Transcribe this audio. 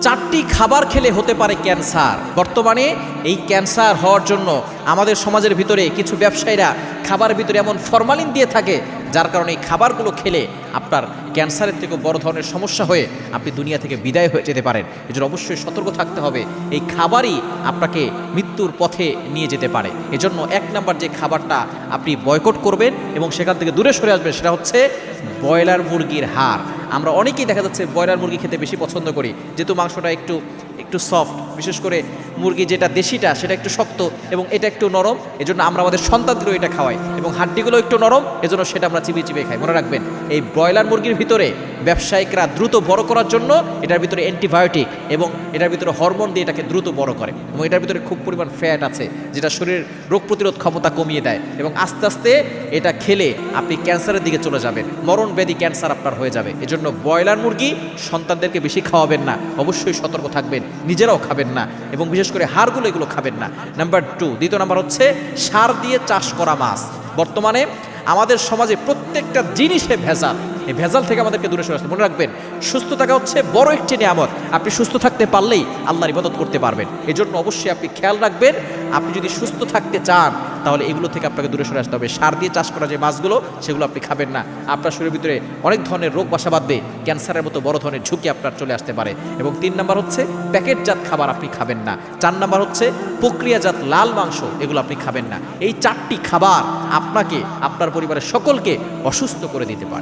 চারটি খাবার খেলে হতে পারে ক্যান্সার। বর্তমানে এই ক্যান্সার হওয়ার জন্য আমাদের সমাজের ভিতরে কিছু ব্যবসায়ীরা খাবারের ভিতরে এমন ফরমালিন দিয়ে থাকে, যার কারণে এই খাবারগুলো খেলে আপনার ক্যান্সারের থেকে বড় ধরনের সমস্যা হয়ে আপনি দুনিয়া থেকে বিদায় হয়ে যেতে পারেন। এজন্য অবশ্যই সতর্ক থাকতে হবে, এই খাবারই আপনাকে মৃত্যুর পথে নিয়ে যেতে পারে। এজন্য এক নাম্বার যে খাবারটা আপনি বয়কট করবেন এবং সেখান থেকে দূরে সরে আসবেন, সেটা হচ্ছে ব্রয়লার মুরগির হাড়। আমরা অনেকেই দেখা যাচ্ছে ব্রয়লার মুরগি খেতে বেশি পছন্দ করি, যেহেতু মাংসটা একটু সফট, বিশেষ করে মুরগি যেটা দেশিটা সেটা একটু শক্ত এবং এটা একটু নরম। এজন্য আমরা আমাদের সন্তানদেরও এটা খাওয়াই এবং হাড্ডিগুলো একটু নরম, এজন্য সেটা আমরা চিবিয়ে চিবিয়ে খাই। মনে রাখবেন, এই ব্রয়লার মুরগির ভিতরে ব্যবসায়িকরা দ্রুত বড় করার জন্য এটার ভিতরে অ্যান্টিবায়োটিক এবং এটার ভিতরে হরমোন দিয়ে এটাকে দ্রুত বড় করে, এবং এটার ভিতরে খুব পরিমাণ ফ্যাট আছে যেটা শরীরের রোগ প্রতিরোধ ক্ষমতা কমিয়ে দেয়, এবং আস্তে আস্তে এটা খেলে আপনি ক্যান্সারের দিকে চলে যাবেন, মরণ ব্যাধি ক্যান্সার আপনার হয়ে যাবে। এজন্য ব্রয়লার মুরগি সন্তানদেরকে বেশি খাওয়াবেন না, অবশ্যই সতর্ক থাকবেন, নিজেরাও খাবেন না, এবং বিশেষ করে হাড়গুলো এগুলো খাবেন না। নাম্বার 2, দ্বিতীয় নাম্বার হচ্ছে সার দিয়ে চাষ করা মাছ। বর্তমানে আমাদের সমাজে প্রত্যেকটা জিনিসে ভেজাল, এই ভেজাল থেকে আমাদেরকে দূরে সরে আসতে। মনে রাখবেন, সুস্থ থাকা হচ্ছে বড় একটি নিয়ামত। আপনি সুস্থ থাকতে পারলেই আল্লাহর ইবাদত করতে পারবেন। এজন্য অবশ্যই আপনি খেয়াল রাখবেন, আপনি যদি সুস্থ থাকতে চান তাহলে এগুলো থেকে আপনাকে দূরে সরে আসতে হবে। সার দিয়ে চাষ করা যে মাছগুলো সেগুলো আপনি খাবেন না, আপনার শরীরের ভিতরে অনেক ধরনের রোগ বাসা বাঁধবে, ক্যান্সারের মতো বড় ধরনের ঝুঁকি আপনার চলে আসতে পারে। এবং 3 নাম্বার হচ্ছে প্যাকেটজাত খাবার আপনি খাবেন না। 4 নাম্বার হচ্ছে প্রক্রিয়াজাত লাল মাংস, এগুলো আপনি খাবেন না। এই 4টি খাবার আপনাকে, আপনার পরিবারের সকলকে অসুস্থ করে দিতে পারে।